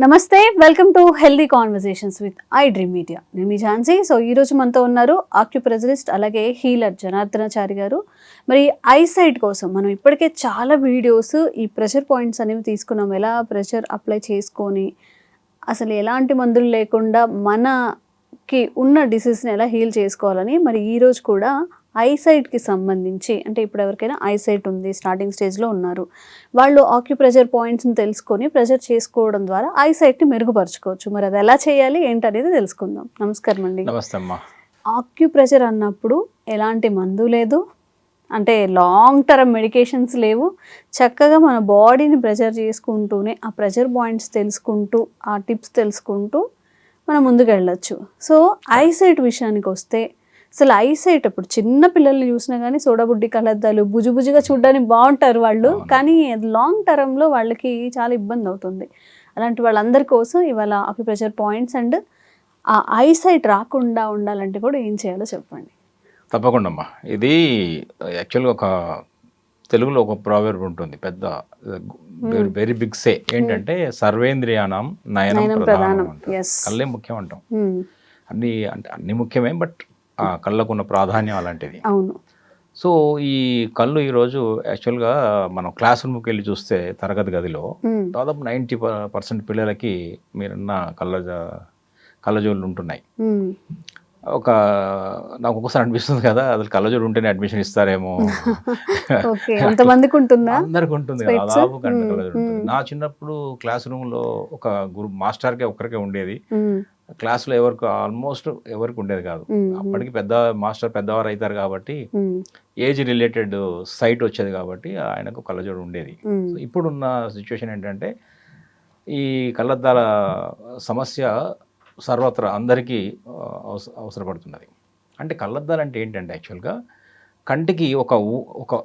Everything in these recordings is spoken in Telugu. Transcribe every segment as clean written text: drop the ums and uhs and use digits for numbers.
నమస్తే, welcome to healthy conversations with I dream media. నేను మీ ఝాన్సీ. సో ఈరోజు మనతో ఉన్నారు ఆక్యుప్రెజరిస్ట్ అలాగే హీలర్ జనార్దనాచారి గారు. మరి ఐసైట్ కోసం మనం ఇప్పటికే చాలా వీడియోస్ ఈ ప్రెషర్ పాయింట్స్ అనేవి తీసుకున్నాం. ఎలా ప్రెషర్ అప్లై చేసుకొని అసలు ఎలాంటి మందులు లేకుండా మనకి ఉన్న డిసీజ్ని ఎలా హీల్ చేసుకోవాలని. మరి ఈరోజు కూడా ఐసైట్కి సంబంధించి, అంటే ఇప్పుడు ఎవరికైనా ఐసైట్ ఉంది, స్టార్టింగ్ స్టేజ్లో ఉన్నారు, వాళ్ళు ఆక్యుప్రెషర్ పాయింట్స్ని తెలుసుకొని ప్రెషర్ చేసుకోవడం ద్వారా ఐసైట్ని మెరుగుపరచుకోవచ్చు. మరి అది ఎలా చేయాలి ఏంటనేది తెలుసుకుందాం. నమస్కారం అండి. నమస్తే అమ్మా. ఆక్యుప్రెషర్ అన్నప్పుడు ఎలాంటి మందు లేదు, అంటే లాంగ్ టర్మ్ మెడికేషన్స్ లేవు. చక్కగా మన బాడీని ప్రెషర్ చేసుకుంటూనే ఆ ప్రెషర్ పాయింట్స్ తెలుసుకుంటూ ఆ టిప్స్ తెలుసుకుంటూ మనం ముందుకు వెళ్ళొచ్చు. సో ఐసైట్ విషయానికి వస్తే, అసలు ఐసైట్ ఇప్పుడు చిన్న పిల్లల్ని చూసినా కానీ సోడాబుడ్డి కలద్దాలు బుజుబుజుగా చూడడానికి బాగుంటారు వాళ్ళు, కానీ లాంగ్ టర్మ్లో వాళ్ళకి చాలా ఇబ్బంది అవుతుంది. అలాంటి వాళ్ళందరి కోసం ఇవాళ ఆక్యుప్రెషర్ పాయింట్స్ అండ్ ఆ ఐసైట్ రాకుండా ఉండాలంటే కూడా ఏం చేయాలో చెప్పండి. తప్పకుండా అమ్మా. ఇది యాక్చువల్గా ఒక తెలుగులో ఒక ప్రావెర్బ్ ఉంటుంది, పెద్ద వెరీ బిగ్ సే ఏంటంటే సర్వేంద్రియానం నయనం ప్రధానం అంటారు. కళ్ళే ముఖ్యం అంటాం. అన్ని అంటే అన్ని ముఖ్యమే, బట్ ఆ కళ్ళకున్న ప్రాధాన్యం అలాంటిది. అవును. సో ఈ కళ్ళు ఈరోజు యాక్చువల్గా మనం క్లాస్ రూమ్కి వెళ్ళి చూస్తే తరగతి గదిలో దాదాపు 90% పిల్లలకి మీరున్న కళ్ళజోళ్ళు ఉంటున్నాయి. నాకు ఒకసారి అనిపిస్తుంది కదా, అసలు కళ్ళజోడు ఉంటేనే అడ్మిషన్ ఇస్తారేమో. అందరికి ఉంటుంది కదా, దాదాపు గంట కళ్ళజోడు ఉంటుంది. నా చిన్నప్పుడు క్లాస్ రూమ్లో ఒక మాస్టర్కే ఒక్కరికే ఉండేది. క్లాస్లో ఆల్మోస్ట్ ఎవరికి ఉండేది కాదు. అప్పటికి మాస్టర్ పెద్దవారు అవుతారు కాబట్టి ఏజ్ రిలేటెడ్ సైట్ వచ్చేది కాబట్టి ఆయనకు కళ్ళజోడు ఉండేది. ఇప్పుడున్న సిచ్యువేషన్ ఏంటంటే ఈ కళ్ళద్దాల సమస్య సర్వత్రా అందరికీ అవసరపడుతున్నది. అంటే కళ్ళద్దాలు అంటే ఏంటంటే యాక్చువల్గా కంటికి ఒక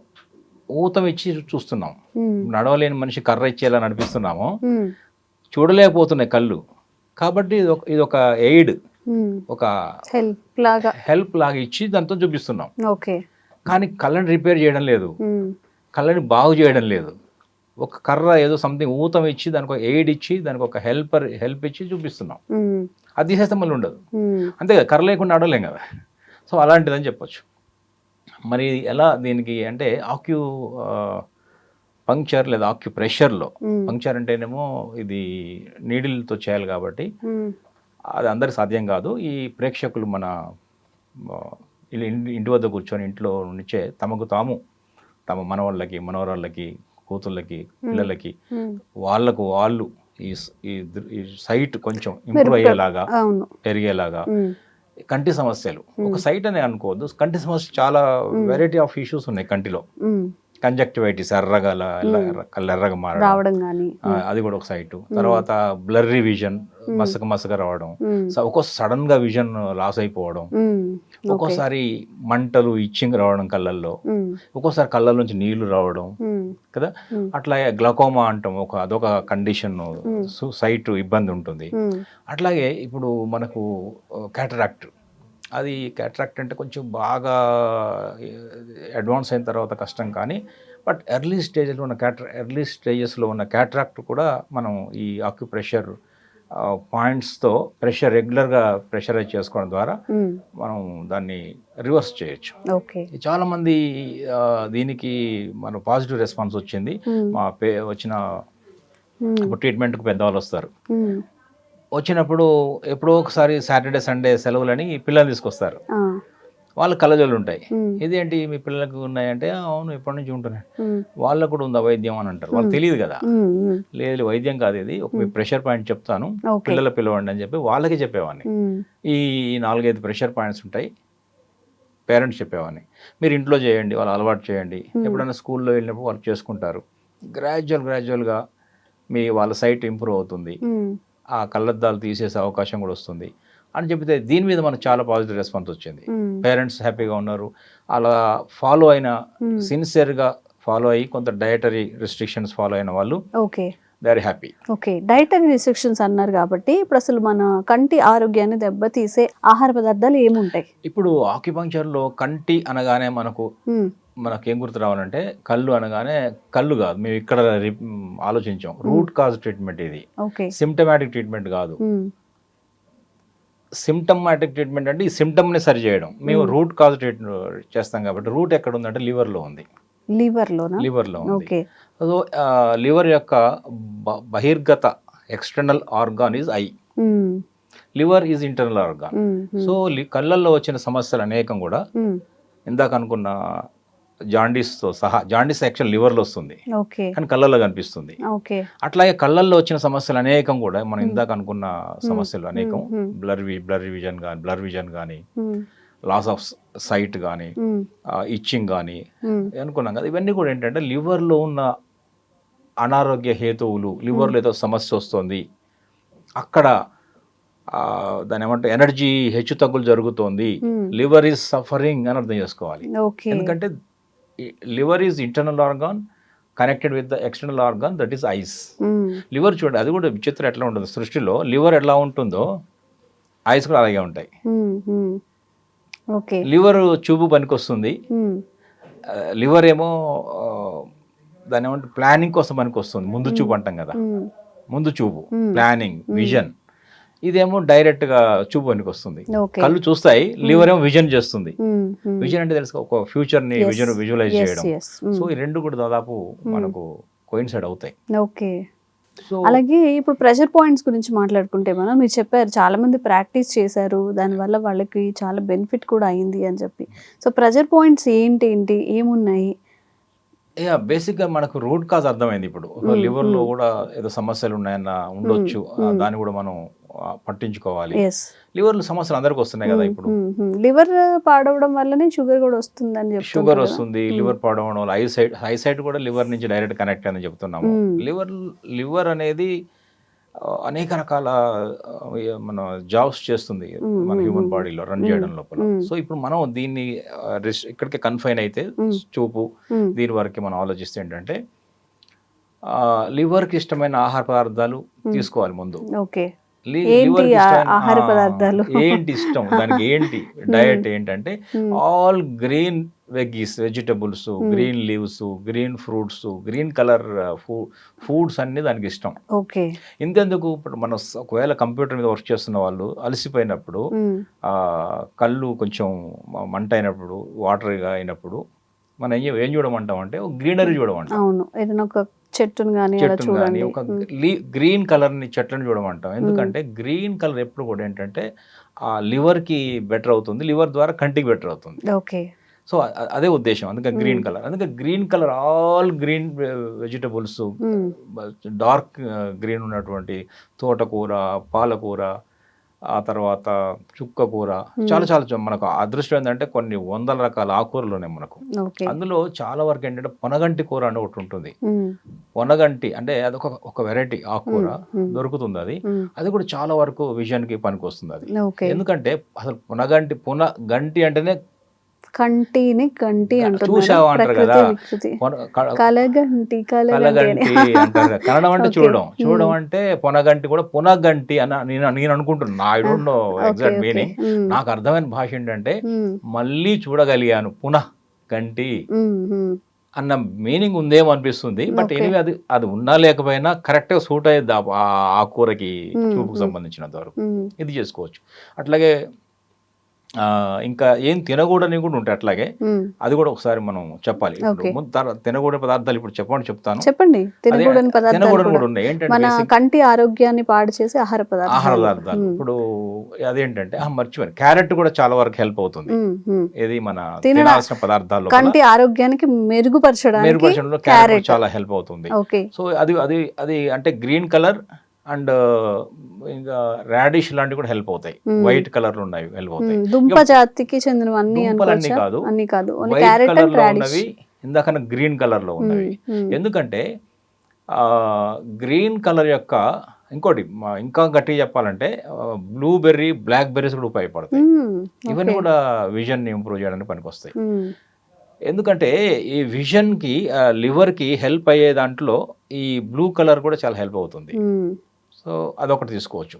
ఊతం ఇచ్చి చూస్తున్నాం. నడవలేని మనిషి కర్ర ఇచ్చేలా నడిపిస్తున్నాము, చూడలేకపోతున్నాయి కళ్ళు. కాబట్టి ఇది ఒక ఎయిడ్, ఒక హెల్ప్ లాగా ఇచ్చి దాంతో చూపిస్తున్నాం. కానీ కళ్ళని రిపేర్ చేయడం లేదు, కళ్ళని బాగు చేయడం లేదు. ఒక కర్ర ఏదో సంథింగ్ ఊతం ఇచ్చి దానికి ఒక ఎయిడ్ ఇచ్చి దానికి ఒక హెల్ప్ ఇచ్చి చూపిస్తున్నాం. అది తీసేస్తే మళ్ళీ ఉండదు. అంతే కదా, కర్ర లేకుండా నడవలేం కదా. సో అలాంటిదని చెప్పొచ్చు. మరి ఎలా దీనికి అంటే పంక్చర్ లేదా ఆక్యుప్రెషర్లో, పంక్చర్ అంటేనేమో ఇది నీడిల్తో చేయాలి కాబట్టి అది అందరికి సాధ్యం కాదు. ఈ ప్రేక్షకులు మన ఇంటి వద్ద కూర్చొని ఇంట్లో నుంచే తమ మనవాళ్ళకి మనవరాళ్ళకి కూతుళ్ళకి పిల్లలకి వాళ్ళు ఈ సైట్ కొంచెం ఇంప్రూవ్ అయ్యేలాగా పెరిగేలాగా. కంటి సమస్యలు ఒక సైట్ అనే అనుకోవద్దు, కంటి సమస్య చాలా వెరైటీ ఆఫ్ ఇష్యూస్ ఉన్నాయి కంటిలో. కంజక్టివైటిస్, ఎర్రగా మారడం, అది కూడా ఒక సైటు. తర్వాత బ్లర్రీ విజన్, మసక రావడం, సడన్ గా విజన్ లాస్ అయిపోవడం, ఒక్కోసారి మంటలు ఇచ్చింగ్ రావడం కళ్ళల్లో, ఒక్కోసారి కళ్ళ నుంచి నీళ్లు రావడం కదా. అట్లాగే గ్లకోమా అంటాం, అదొక కండిషన్, సైట్ ఇబ్బంది ఉంటుంది. అట్లాగే ఇప్పుడు మనకు క్యాటరాక్ట్, అది క్యాటరాక్ట్ అంటే కొంచెం బాగా అడ్వాన్స్ అయిన తర్వాత కష్టం, కానీ బట్ ఎర్లీ స్టేజెస్లో ఉన్న క్యాటరాక్ట్ కూడా మనం ఈ ఆక్యుప్రెషర్ పాయింట్స్తో రెగ్యులర్గా ప్రెషరైజ్ చేసుకోవడం ద్వారా మనం దాన్ని రివర్స్ చేయొచ్చు. చాలామంది దీనికి మన పాజిటివ్ రెస్పాన్స్ వచ్చింది. వచ్చిన ట్రీట్మెంట్కి పెద్దవాళ్ళు వస్తారు, వచ్చినప్పుడు ఎప్పుడో ఒకసారి సాటర్డే సండే సెలవులని పిల్లలు తీసుకొస్తారు. వాళ్ళ కళ్ళజోళ్ళు ఉంటాయి. ఇదేంటి మీ పిల్లలకు ఉన్నాయంటే, అవును ఎప్పటి నుంచి ఉంటున్నాయి, వాళ్ళకు కూడా ఉందా వైద్యం అని అంటారు. వాళ్ళకి తెలియదు కదా. లేదు వైద్యం కాదు, ఇది ఒక ప్రెషర్ పాయింట్ చెప్తాను, పిలవండి అని చెప్పి వాళ్ళకి చెప్పేవాడిని. ఈ 4-5 ప్రెషర్ పాయింట్స్ ఉంటాయి, పేరెంట్స్ చెప్పేవాడిని. మీరు ఇంట్లో చేయండి, వాళ్ళు అలవాటు చేయండి. ఎప్పుడైనా స్కూల్లో వెళ్ళినప్పుడు వర్క్ చేసుకుంటారు. గ్రాడ్యువల్గా వాళ్ళ సైట్ ఇంప్రూవ్ అవుతుంది, ఆ కళ్ళద్దాలు తీసేసే అవకాశం కూడా వస్తుంది అని చెప్తే దీని మీద మనకు చాలా పాజిటివ్ రెస్పాన్స్ వచ్చింది. పేరెంట్స్ హ్యాపీగా ఉన్నారు. అలా ఫాలో అయిన, సిన్సియర్గా ఫాలో అయ్యి కొంత డయటరీ రిస్ట్రిక్షన్స్ ఫాలో అయిన వాళ్ళు వెరీ హ్యాపీ. డయటరీ రిస్ట్రిక్షన్స్ అన్నారు కాబట్టి ఇప్పుడు అసలు మన కంటి ఆరోగ్యాన్ని దెబ్బతీసే ఆహార పదార్థాలు ఏముంటాయి? ఇప్పుడు ఆక్యుపంక్చర్లో కంటి అనగానే మనకు మనకేం గుర్తు రావాలంటే కళ్ళు అనగానే కళ్ళు కాదు, మేము ఇక్కడ ఆలోచించాం. రూట్ కాజ్ ట్రీట్మెంట్ ఇది, ఓకే. సిమ్టమాటిక్ ట్రీట్మెంట్ కాదు. సిమ్టమాటిక్ ట్రీట్మెంట్ అంటే ఈ సిమ్టమ్ని సరి చేయడం. మేము రూట్ కాజ్ ట్రీట్మెంట్ చేస్తాం కాబట్టి రూట్ ఎక్కడ ఉందంటే లివర్లో ఉంది. లివర్లో ఉంది. ఓకే. సో లివర్ యొక్క బహిర్గత external organ is eye, liver is internal organ. So కళ్ళల్లో వచ్చిన సమస్యలు అనేకం కూడా ఇందాక అనుకున్న జాండీస్తో సహా, జాండీస్ యాక్చువల్ లివర్లో వస్తుంది కానీ కళ్ళల్లో కనిపిస్తుంది. అట్లాగే కళ్ళల్లో వచ్చిన సమస్యలు అనేకం కూడా మనం ఇందాక అనుకున్న సమస్యలు అనేకం, బ్లర్ విజన్ కానీ లాస్ ఆఫ్ సైట్ కానీ ఇచ్చింగ్ కానీ అనుకున్నాం కదా. ఇవన్నీ కూడా ఏంటంటే లివర్లో ఉన్న అనారోగ్య హేతువులు, లివర్లో ఏదో సమస్య వస్తుంది, అక్కడ దాని ఏమంటే ఎనర్జీ హెచ్చు తగ్గులు జరుగుతోంది, లివర్ ఈజ్ సఫరింగ్ అని అర్థం చేసుకోవాలి. ఎందుకంటే liver is internal organ connected with the external organ that is eyes. Liver చూడండి, అది కూడా విచిత్రం ఎట్లా ఉంటుంది సృష్టిలో. లివర్ ఎలా ఉంటుందో ఐస్ కూడా అలాగే ఉంటాయి. లివర్ చూపు పనికొస్తుంది, లివర్ ఏమో దాని ఏమంటే ప్లానింగ్ కోసం పనికొస్తుంది. ముందు చూపు అంటాం కదా, ముందు చూపు, ప్లానింగ్, విజన్. ఇదేమో డైరెక్ట్ గా చూపు పనికి వస్తుంది. కళ్ళు చూస్తాయి, లివర్ ఏమో విజన్ చేస్తుంది. విజన్ అంటే తెలుసు, ఒక ఫ్యూచర్ ని విజువలైజ్ చేయడం. సో ఈ రెండు కూడా దాదాపు మనకు కోయిన్సైడ్ అవుతాయి. ఓకే. అలాగే ఇప్పుడు ప్రెషర్ పాయింట్స్ గురించి మాట్లాడుకుంటే మనం, మీరు చెప్పారు చాలా మంది ప్రాక్టీస్ చేశారు, దానివల్ల వాళ్ళకి చాలా బెనిఫిట్ కూడా అయింది అని చెప్పి. సో ప్రెషర్ పాయింట్స్ ఏంటి, ఏమున్నాయి? బేసిక్గా మనకు రూట్ కాజ్ అర్థమైంది. ఇప్పుడు లివర్లో కూడా ఏదో సమస్యలు ఉన్నాయన్న ఉండొచ్చు, దాన్ని కూడా మనం పట్టించుకోవాలి. లివర్లో సమస్యలు అందరికి వస్తున్నాయి కదా. ఇప్పుడు లివర్ పాడవడం వల్లనే షుగర్ కూడా వస్తుందని చెప్పి, షుగర్ వస్తుంది, లివర్ పాడవడం వల్ల ఐసైట్ కూడా లివర్ నుంచి డైరెక్ట్ కనెక్ట్ అని చెప్తున్నాము. లివర్ అనేది అనేక రకాల మన జాబ్స్ చేస్తుంది మన హ్యూమన్ బాడీలో రన్ చేయడం లోపల. సో ఇప్పుడు మనం దీన్ని ఇక్కడికి కన్ఫైన్ అయితే చూపు దీని వరకు మనం ఆలోచిస్తే ఏంటంటే లివర్కి ఇష్టమైన ఆహార పదార్థాలు తీసుకోవాలి ముందు. ఆహార పదార్థాలు ఏంటి ఇష్టం దానికి, ఏంటి డయట్ ఏంటంటే all green vegetables, green leaves, green fruits, green colour foods అన్ని దానికి ఇష్టం. ఇంతెందుకు, ఇప్పుడు మనం ఒకవేళ కంప్యూటర్ మీద వర్క్ చేస్తున్న వాళ్ళు అలసిపోయినప్పుడు, కళ్ళు కొంచెం మంట అయినప్పుడు, వాటర్గా అయినప్పుడు మనం ఏం చూడమంటాం అంటే గ్రీనరీ చూడమంటాం. అవును, ఏదైనా ఒక చెట్టును కానీ ఒక గ్రీన్ కలర్ ని చెట్లను చూడమంటాం. ఎందుకంటే గ్రీన్ కలర్ ఎప్పుడు కూడా ఏంటంటే ఆ లివర్ కి బెటర్ అవుతుంది, లివర్ ద్వారా కంటికి బెటర్ అవుతుంది. సో అదే ఉద్దేశం, అందుకే గ్రీన్ కలర్. అందుకే green colour all green vegetables, dark green ఉన్నటువంటి తోటకూర, పాలకూర, ఆ తర్వాత చుక్క కూర, చాలా మనకు అదృష్టం ఏంటంటే కొన్ని వందల రకాల ఆకుకూరలు ఉన్నాయి మనకు. అందులో చాలా వరకు ఏంటంటే పొనగంటి కూర అని ఒకటి ఉంటుంది. పొనగంటి అంటే అదొక ఒక వెరైటీ ఆకుకూర దొరుకుతుంది. అది కూడా చాలా వరకు విజన్ కి పనికి వస్తుంది అది. ఎందుకంటే అసలు పొనగంటి అంటేనే కంటిని గంటి చూసావా అంటారు కదా, కలగంటి అంటారు. కన్నడం అంటే చూడడం అంటే పొనగంటి కూడా పునగంటి అని నేను అనుకుంటున్నాను. I don't know exact meaning. నాకు అర్థమైన భాష ఏంటంటే మళ్ళీ చూడగలిగాను, పునః గంటి అన్న మీనింగ్ ఉందేమో అనిపిస్తుంది. బట్ ఎనివే అది ఉన్నా లేకపోయినా కరెక్ట్ గా సూట్ అయ్యేది ఆ కూరకి, చూపుకు సంబంధించినంత వరకు ఇది చేసుకోవచ్చు. అట్లాగే ఇంకా ఏం తినకూడని కూడా ఉంటాయి. అట్లాగే అది కూడా ఒకసారి మనం చెప్పాలి. తినకూడని పదార్థాలు ఇప్పుడు చెప్పండి. తినకూడని పదార్థాలు కూడా ఉన్నాయి. ఏంటంటే కంటి ఆరోగ్యాన్ని పాడు చేసే ఆహార పదార్థాలు. ఇప్పుడు అదేంటంటే మర్చిపోయాను, క్యారెట్ కూడా చాలా వరకు హెల్ప్ అవుతుంది. ఇది మన తినాల్సిన పదార్థాల్లో కంటి ఆరోగ్యానికి మెరుగుపరచడంలో క్యారెట్ చాలా హెల్ప్ అవుతుంది. సో అది అంటే గ్రీన్ కలర్ అండ్ ఇంకా రాడిష్ లాంటివి కూడా హెల్ప్ అవుతాయి. వైట్ కలర్ లో ఉన్నవి హెల్ప్ అవుతాయి. దుంప జాతికి చెందినవన్నీ కాదు, వైట్ కలర్ లో ఉన్నవి, ఇందాక గ్రీన్ కలర్ లో ఉన్నవి. ఎందుకంటే గ్రీన్ కలర్ యొక్క ఇంకోటి ఇంకా గట్టిగా చెప్పాలంటే బ్లూబెర్రీ, బ్లాక్ బెర్రీస్ కూడా ఉపయోగపడతాయి. ఇవన్నీ కూడా విజన్ ని ఇంప్రూవ్ చేయడానికి పనికొస్తాయి. ఎందుకంటే ఈ విజన్ కి, లివర్ కి హెల్ప్ అయ్యే దాంట్లో ఈ బ్లూ కలర్ కూడా చాలా హెల్ప్ అవుతుంది. సో అదొకటి తీసుకోవచ్చు.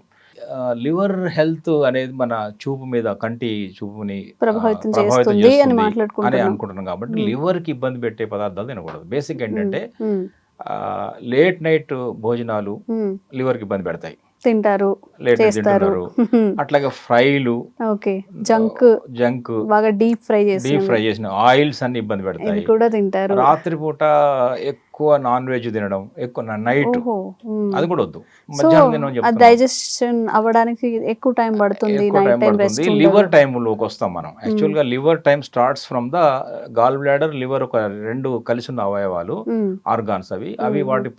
లివర్ హెల్త్ అనేది మన చూపు మీద కంటి చూపుని ప్రభావితం ప్రభావితం చేస్తుంది అని చేస్తుంది అని మాట్లాడుకుంటున్నాం. అనుకుంటున్నాం కాబట్టి లివర్ కి ఇబ్బంది పెట్టే పదార్థాలు తినకూడదు. బేసిక్ ఏంటంటే మ్మ్. లేట్ నైట్ భోజనాలు మ్మ్. లివర్ కి ఇబ్బంది పెడతాయి. తింటారు, లేట్ నైట్ చేస్తారు. తింటున్నారు, అట్లాగే ఫ్రైలు, ఓకే, జంక్ జంక్, బాగా డీప్ ఫ్రై డీప్ ఫ్రై చేసిన ఆయిల్స్ అన్ని ఇబ్బంది ఇవి పెడతాయి. కూడా తింటారు. రాత్రిపూట ఎక్కువ నాన్ వెజ్ తినడం, ఎక్కువ నైట్ ఓహో. అది కూడా వద్దు. సో మధ్యాహ్నం తినమని చెప్తున్నాం. డైజెషన్ అవ్వడానికి ఎక్కువ టైం పడుతుంది. ఎక్కువ నైట్ టైం టైం పడుతుంది. రెస్ట్ లివర్ టైంలోకి వస్తాం మనం. యాక్చువల్గా liver time starts from the gall bladder. Liver ఒక రెండు కలిసి ఉన్న అవయవాలు, ఆర్గాన్స్ అవి వాటి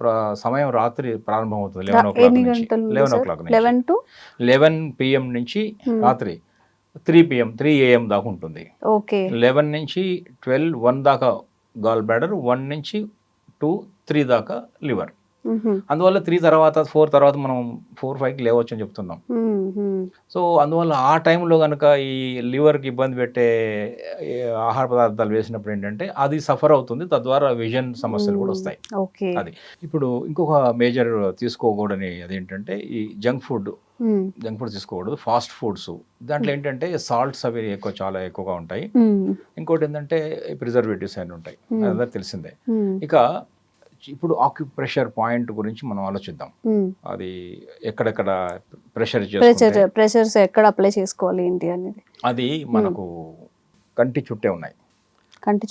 సమయం రాత్రి ప్రారంభమవుతుంది 11 ఎన్ని o'clock నుంచి. గంటలు 11 o'clock నుంచి 11 to 11 PM నుంచి రాత్రి 3 PM 3 AM దాకా ఉంటుంది. ఓకే. 11 నుంచి 12 1 దాకా గాల్ బ్లాడర్, 1 నుంచి 2 3 దాకా లివర్. అందువల్ల 3 తర్వాత 4 తర్వాత మనం 4-5కి లేవచ్చు అని చెప్తున్నాం. సో అందువల్ల ఆ టైంలో కనుక ఈ లివర్కి ఇబ్బంది పెట్టే ఆహార పదార్థాలు వేసినప్పుడు ఏంటంటే అది సఫర్ అవుతుంది, తద్వారా విజన్ సమస్యలు కూడా వస్తాయి. ఓకే. అది ఇప్పుడు ఇంకొక మేజర్ తీసుకోకూడని అదేంటంటే ఈ జంక్ ఫుడ్ తీసుకోకూడదు. ఫాస్ట్ ఫుడ్స్ దాంట్లో ఏంటంటే సాల్ట్స్ అవి చాలా ఎక్కువగా ఉంటాయి. ఇంకోటి ఏంటంటే ప్రిజర్వేటివ్స్ అని ఉంటాయి, అదంతా తెలిసిందే. ఇక ఇప్పుడు ఆక్యుప్రెషర్ పాయింట్ గురించి మనం ఆలోచిద్దాం. అది ఎక్కడెక్కడ ప్రెషర్స్ ఎక్కడ అప్లై చేసుకోవాలి ఏంటి అనేది. అది మనకు కంటి చుట్టే ఉన్నాయి. కంటి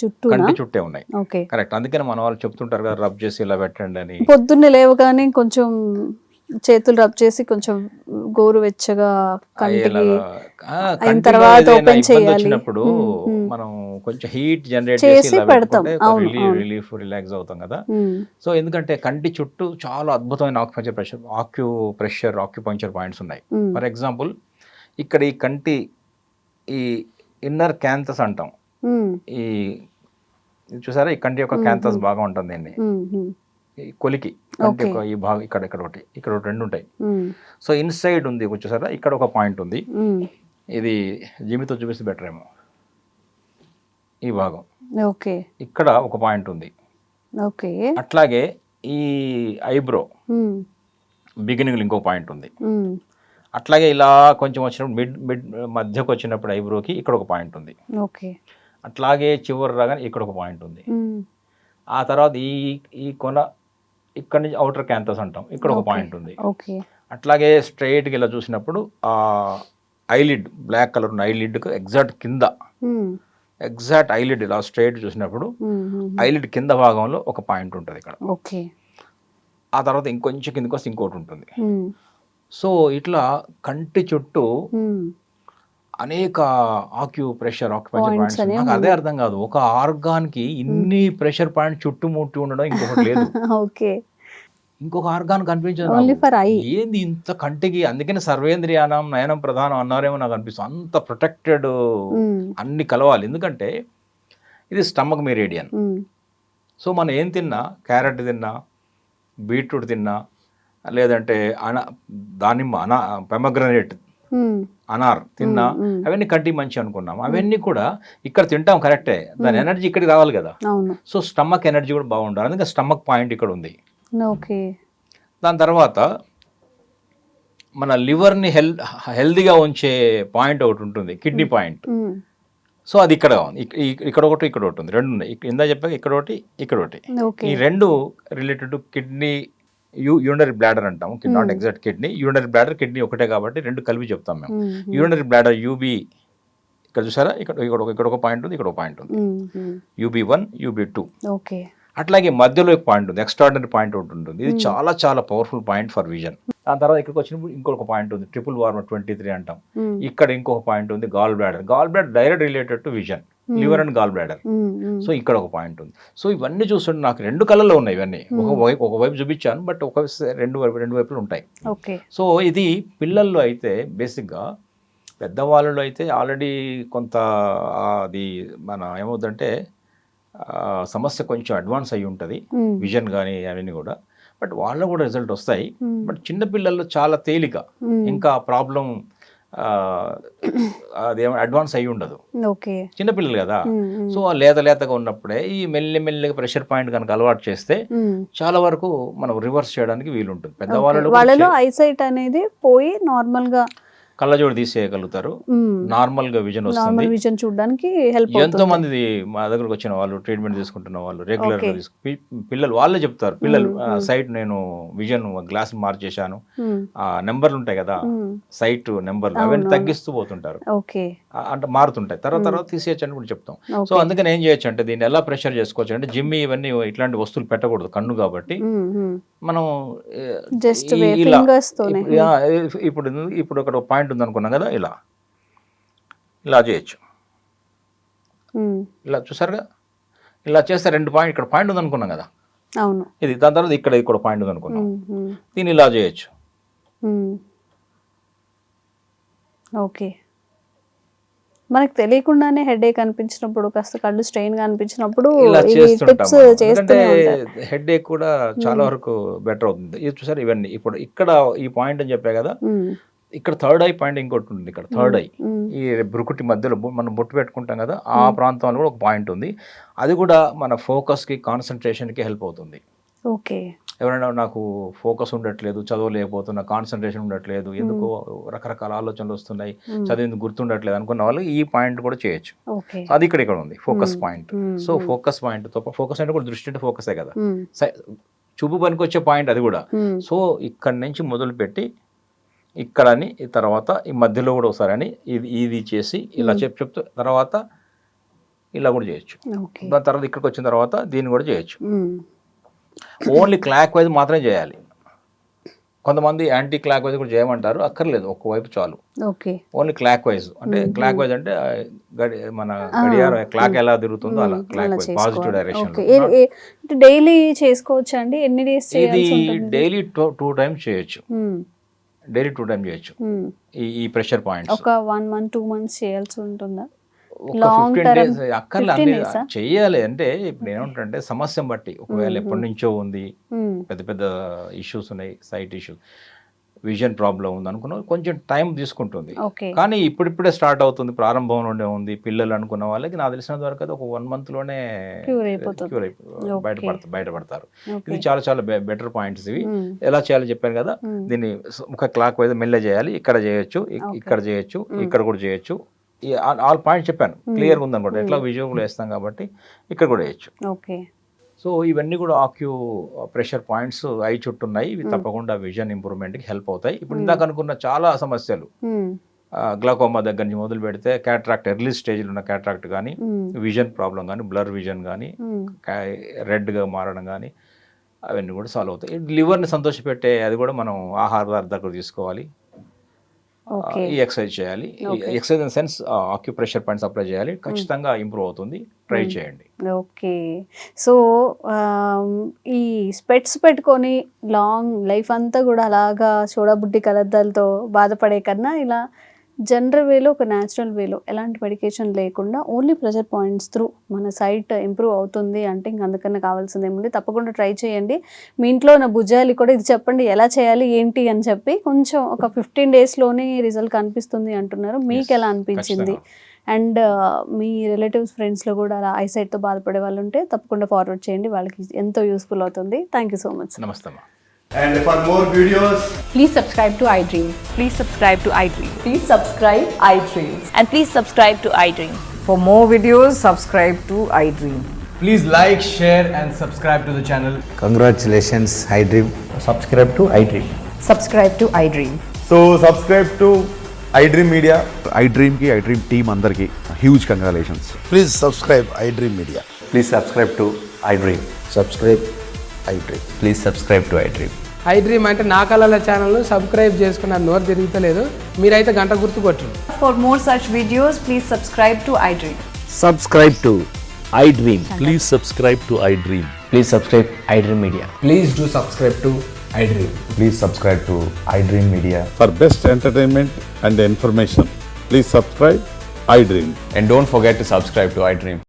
చుట్టే ఉన్నాయి. Okay, correct. అందుకని మన వాళ్ళు చెప్తుంటారు కదా, రబ్ చేసి ఇలా పెట్టండి అని. పొద్దున్నే లేవగానే కొంచెం చేతులు రబ్ చేసి కొంచెం గోరువెచ్చగా కంటికి అయిన తర్వాత ఓపెన్ చేయాలి. వచ్చినప్పుడు మనం కొంచెం హీట్ జనరేట్ చేసి పెడతాం, రిలాక్స్ అవుతాం కదా. సో ఎందుకంటే కంటి చుట్టూ చాలా అద్భుతమైన ఆక్యుపంక్చర్ పాయింట్స్ ఉన్నాయి. ఫర్ ఎగ్జాంపుల్ ఇక్కడ ఈ కంటి ఈ ఇన్నర్ క్యాంథస్ అంటాం. ఈ చూసారా, ఈ కంటి యొక్క క్యాంథస్ బాగా ఉంటుంది. దీన్ని ఈ కొలికి కంటి యొక్క ఈ భాగం ఇక్కడ ఒకటి రెండు ఉంటాయి. సో ఇన్సైడ్ ఉంది చూసారా, ఇక్కడ ఒక పాయింట్ ఉంది. ఇది జిమ్మితో చూపిస్తే బెటర్ ఏమో. ఈ భాగం ఇక్కడ ఒక పాయింట్ ఉంది. అట్లాగే ఈ ఐబ్రో బిగినింగ్ ఇంకో పాయింట్ ఉంది. అట్లాగే ఇలా కొంచెం వచ్చినప్పుడు మిడ్ మధ్యకు వచ్చినప్పుడు ఐబ్రోకి ఇక్కడ ఒక పాయింట్ ఉంది. అట్లాగే చివరి రాగానే ఇక్కడ ఒక పాయింట్ ఉంది. ఆ తర్వాత ఈ కొన ఇక్కడ నుంచి అవుటర్ క్యాంథస్ అంటాం, ఇక్కడ ఒక పాయింట్ ఉంది. అట్లాగే స్ట్రైట్గా ఇలా చూసినప్పుడు ఆ ఐలిడ్ బ్లాక్ కలర్ ఉన్న ఐలిడ్కు ఎగ్జాక్ట్ ఐలిడ్ ఇలా స్ట్రైట్ చూసినప్పుడు ఐలిడ్ కింద భాగంలో ఒక పాయింట్ ఉంటుంది ఇక్కడ. ఆ తర్వాత ఇంకొంచెం కిందకి వస్తే ఇంకోటి ఉంటుంది. సో ఇట్లా కంటి చుట్టూ అనేక ఆక్యుపంక్చర్ పాయింట్స్. నాకు అదే అర్థం కాదు, ఒక ఆర్గాన్ కి ఇన్ని ప్రెషర్ పాయింట్ చుట్టుముట్టి ఉండడం ఇంకొకటి లేదు. ఇంకొక ఆర్గాన్ కనిపించదు ఏంది ఇంత కంటికి. అందుకని సర్వేంద్రియానం నయనం ప్రధానం అన్నారేమో నాకు అనిపిస్తుంది. అంత ప్రొటెక్టెడ్, అన్ని కలవాలి. ఎందుకంటే ఇది స్టమక్ మెరిడియన్. సో మనం ఏం తిన్నా, క్యారెట్ తిన్నా, బీట్రూట్ తిన్నా, లేదంటే దానిమ్మ పొమగ్రనేట్ అనార్ తిన్నా, అవన్నీ కంటి మంచి అనుకున్నాం. అవన్నీ కూడా ఇక్కడ తింటాం కరెక్టే, దాని ఎనర్జీ ఇక్కడికి రావాలి కదా. సో స్టమక్ ఎనర్జీ కూడా బాగుండాలి. అందుకే స్టమక్ పాయింట్ ఇక్కడ ఉంది. దాని తర్వాత మన లివర్ని హెల్దీగా ఉంచే పాయింట్ ఒకటి ఉంటుంది, కిడ్నీ పాయింట్. సో అది ఇక్కడ ఉంది. ఇక్కడ ఒకటి ఉంది, రెండు ఉన్నాయి. ఇందా చెప్పాక ఇక్కడ ఒకటి. ఈ రెండు related to kidney, urinary bladder అంటాం. Not exact kidney, urinary bladder, kidney ఒకటే కాబట్టి రెండు కలిపి చెప్తాం మేము. యూరినరీ బ్లాడర్ యూబీ ఇక్కడ చూసారా, ఇక్కడ ఒక పాయింట్ ఉంది, ఇక్కడ ఒక పాయింట్ ఉంది. UB1 UB2. అట్లాగే మధ్యలో ఒక పాయింట్ ఉంది, ఎక్స్ట్రాడినరీ పాయింట్ ఒకటి ఉంటుంది. ఇది చాలా చాలా పవర్ఫుల్ పాయింట్ ఫర్ విజన్. దాని తర్వాత ఇక్కడికి వచ్చినప్పుడు ఇంకొక పాయింట్ ఉంది, ట్రిపుల్ వార్మర్ 23 అంటాం. ఇక్కడ ఇంకొక పాయింట్ ఉంది, gall bladder direct related to vision, liver and gall bladder. So ఇక్కడ ఒక పాయింట్ ఉంది. సో ఇవన్నీ చూస్తుంటే నాకు రెండు కళ్ళల్లో ఉన్నాయి. ఇవన్నీ ఒకవైపు చూపించాను, బట్ రెండు వైపులు ఉంటాయి. సో ఇది పిల్లల్లో అయితే బేసిక్గా, పెద్దవాళ్ళలో అయితే ఆల్రెడీ కొంత అది మన ఏమవుతుందంటే సమస్య కొంచెం అడ్వాన్స్ అయ్యి ఉంటుంది, విజన్ కానీ అవన్నీ కూడా. బట్ వాళ్ళలో కూడా రిజల్ట్ వస్తాయి. బట్ చిన్నపిల్లల్లో చాలా తేలిక, ఇంకా ప్రాబ్లం అదేమో అడ్వాన్స్ అయ్యి ఉండదు, ఓకే. చిన్నపిల్లలు కదా. సో ఆ లేతగా ఉన్నప్పుడే ఈ మెల్లిగా ప్రెషర్ పాయింట్ కనుక అలవాటు చేస్తే చాలా వరకు మనం రివర్స్ చేయడానికి వీలుంటుంది. వాళ్ళలో ఐసైట్ అనేది పోయి నార్మల్ గా కళ్ళజోడు తీసేయగలుగుతారు, నార్మల్ గా విజన్ వస్తుంది. విజన్ చూడడానికి హెల్ప్. ఎంతో మంది మా దగ్గరకు వచ్చిన వాళ్ళు, ట్రీట్మెంట్ తీసుకుంటున్న వాళ్ళు, రెగ్యులర్ గా పిల్లలు వాళ్ళే చెప్తారు, పిల్లలు సైట్ నేను విజన్ గ్లాస్ మార్చేశాను, ఆ నెంబర్లు ఉంటాయి కదా సైట్ నెంబర్లు, అవన్నీ తగ్గిస్తూ పోతుంటారు, అంటే మారుతుంటాయి, తర్వాత తీసేయచ్చు అని కూడా చెప్తాం. సో అందుకని ఏం చేయొచ్చు అంటే దీన్ని ఎలా ప్రెషర్ చేసుకోవచ్చు అంటే జిమ్ ఇవన్నీ ఇట్లాంటి వస్తువులు పెట్టకూడదు కన్ను కాబట్టి మనం జస్ట్ ఇప్పుడు ఒక పాయింట్ ఉంది అనుకున్నాం కదా, ఇలా చేయొచ్చు, ఇలా చూసారుగా, ఇలా చేస్తే 2 పాయింట్ ఇక్కడ పాయింట్ ఉంది అనుకున్నాం కదా, అవును, ఇది దాని తర్వాత ఇక్కడ పాయింట్ ఉంది అనుకున్నాం, దీన్ని ఇలా చేయొచ్చు. ఓకే. మనకు తెలియకుండానే హెడేక్ అనిపించినప్పుడు, కాస్త కళ్ళు స్ట్రెయిన్ గా అనిపించినప్పుడు హెడేక్ కూడా చాలా వరకు బెటర్ అవుతుంది. ఇది చూసారు, ఇవన్నీ ఇప్పుడు ఇక్కడ ఈ పాయింట్ అని చెప్పా కదా, ఇక్కడ థర్డ్ ఐ పాయింట్ ఇంకోటి ఉంటుంది, ఇక్కడ థర్డ్ ఐ ఈ బ్రుకుటి మధ్యలో మనం బొట్టు పెట్టుకుంటాం కదా, ఆ ప్రాంతంలో కూడా ఒక పాయింట్ ఉంది, అది కూడా మన ఫోకస్కి కాన్సన్ట్రేషన్కి హెల్ప్ అవుతుంది. ఓకే. ఎవరైనా నాకు ఫోకస్ ఉండట్లేదు, చదవలేకపోతున్నా, కాన్సన్ట్రేషన్ ఉండట్లేదు, ఎందుకో రకరకాల ఆలోచనలు వస్తున్నాయి, చదివి గుర్తుండట్లేదు అనుకున్న వాళ్ళు ఈ పాయింట్ కూడా చేయొచ్చు. అది ఇక్కడ ఉంది focus point. So focus point తో ఫోకస్ అంటే కూడా దృష్టి అంటే ఫోకసే కదా, చూపు పనికి వచ్చే పాయింట్ అది కూడా. సో ఇక్కడ నుంచి మొదలు పెట్టి ఇక్కడని, తర్వాత ఈ మధ్యలో కూడా ఒకసారి అని ఇది చేసి ఇలా చెప్తూ తర్వాత ఇలా కూడా చేయొచ్చు. దాని తర్వాత ఇక్కడికి వచ్చిన తర్వాత దీన్ని కూడా చేయొచ్చు. ఓన్లీ క్లాక్ వైజ్ మాత్రమే చేయాలి. కొంతమంది యాంటీ క్లాక్ వైజ్ కూడా చేయమంటారు, అక్కర్లేదు, ఒకవైపు చాలు. ఓన్లీ క్లాక్ వైజ్ అంటే క్లాక్ వైజ్ అంటే మన గడియారం క్లాక్ ఎలా తిరుగుతుందో అలా clock wise, positive direction. Daily చేసుకోవచ్చు అండి? ఎన్ని డేస్? ఇది డైలీ 2 times చేయొచ్చు, డైలీ 2 times చేయొచ్చు. ఈ ప్రెషర్ పాయింట్స్ ఒక 1 month 2 months చేయాల్సి ఉంటుందా? ఒక 15 days అక్కర్లే, అన్ని చెయ్యాలి. అంటే ఇప్పుడు ఏమంటే సమస్యను బట్టి, ఒకవేళ ఎప్పటి నుంచో ఉంది, పెద్ద ఇష్యూస్ ఉన్నాయి, సైట్ ఇష్యూస్, విజన్ ప్రాబ్లం ఉంది అనుకున్న కొంచెం టైం తీసుకుంటుంది. కానీ ఇప్పుడిప్పుడే స్టార్ట్ అవుతుంది, ప్రారంభంలోనే ఉంది. పిల్లలు అనుకున్న వాళ్ళకి నాకు తెలిసినంత వరకు అయితే ఒక 1 month లోనే బయటపడతారు. ఇది చాలా బెటర్ పాయింట్స్ ఇవి. ఎలా చేయాలో చెప్పాను కదా, దీన్ని ఒక క్లాక్ వైజ్ మెల్ల చేయాలి. ఇక్కడ చేయొచ్చు, ఇక్కడ చేయొచ్చు, ఇక్కడ కూడా చేయొచ్చు. ఆల్ పాయింట్స్ చెప్పాను, క్లియర్గా ఉందనుకోండి. ఎట్లా విజువల్ వేస్తాం కాబట్టి ఇక్కడ కూడా వేయచ్చు. సో ఇవన్నీ కూడా ఆక్యూ ప్రెషర్ పాయింట్స్ ఐ చుట్టూ ఉన్నాయి. ఇవి తప్పకుండా విజన్ ఇంప్రూవ్మెంట్కి హెల్ప్ అవుతాయి. ఇప్పుడు ఇందాక అనుకున్న చాలా సమస్యలు, గ్లాకోమా దగ్గర నుంచి మొదలు పెడితే క్యాట్రాక్ట్, ఎర్లీ స్టేజ్లో ఉన్న క్యాట్రాక్ట్ కానీ, విజన్ ప్రాబ్లం కానీ, బ్లర్ విజన్ కానీ, రెడ్గా మారడం కానీ, అవన్నీ కూడా సాల్వ్ అవుతాయి. లివర్ని సంతోషపెట్టే అది కూడా మనం ఆహార పదార్థాలు తీసుకోవాలి, ఈ ఎక్సర్సైజ్ చేయాలి. Exercise in sense acupressure points apply చేయాలి, ఖచ్చితంగా ఇంప్రూవ్ అవుతుంది. ట్రై చేయండి. ఓకే. సో ఈ స్పెట్స్ పెట్టుకొని లాంగ్ లైఫ్ అంతా కూడా అలాగా చూడబుడ్డి కలద్దాలతో బాధపడే కన్నా ఇలా జనరల్ వేలో, ఒక న్యాచురల్ వేలో, ఎలాంటి మెడికేషన్ లేకుండా ఓన్లీ ప్రెషర్ పాయింట్స్ త్రూ మన సైట్ ఇంప్రూవ్ అవుతుంది అంటే ఇంక అందుకన్నా కావాల్సింది ఏముంది. తప్పకుండా ట్రై చేయండి. మీ ఇంట్లో ఉన్న భుజాలు కూడా ఇది చెప్పండి ఎలా చేయాలి ఏంటి అని చెప్పి, కొంచెం ఒక 15 daysలోనే రిజల్ట్ కనిపిస్తుంది అంటున్నారు. మీకు ఎలా అనిపించింది? అండ్ మీ రిలేటివ్స్, ఫ్రెండ్స్లో కూడా అలా ఐసైట్తో బాధపడే వాళ్ళు ఉంటే తప్పకుండా ఫార్వర్డ్ చేయండి, వాళ్ళకి ఎంతో యూస్ఫుల్ అవుతుంది. Thank you so much. నమస్తే. And for more videos, please subscribe to iDream. Please subscribe to iDream. Please subscribe iDream. And please subscribe to iDream. For more videos, subscribe to iDream. please like, share and subscribe to the channel. Congratulations, iDream. Subscribe to iDream. Subscribe to iDream. So subscribe to iDream Media. iDream ki iDream team andarki huge congratulations. Please subscribe iDream Media. Please subscribe to iDream. Subscribe iDream. Please subscribe to iDream. iDream అంటే నా కళల ఛానల్ను సబ్స్క్రైబ్ చేసుకున్న నోరు తిరుగుతలేదు, మీరైతే గంట గుర్తు కొట్టండి. For more such videos, please subscribe to iDream. Subscribe to iDream. Please subscribe to iDream. Please subscribe iDream Media. Please do subscribe to iDream. Please subscribe to iDream Media. For best entertainment and information, please subscribe iDream. And don't forget to subscribe to iDream.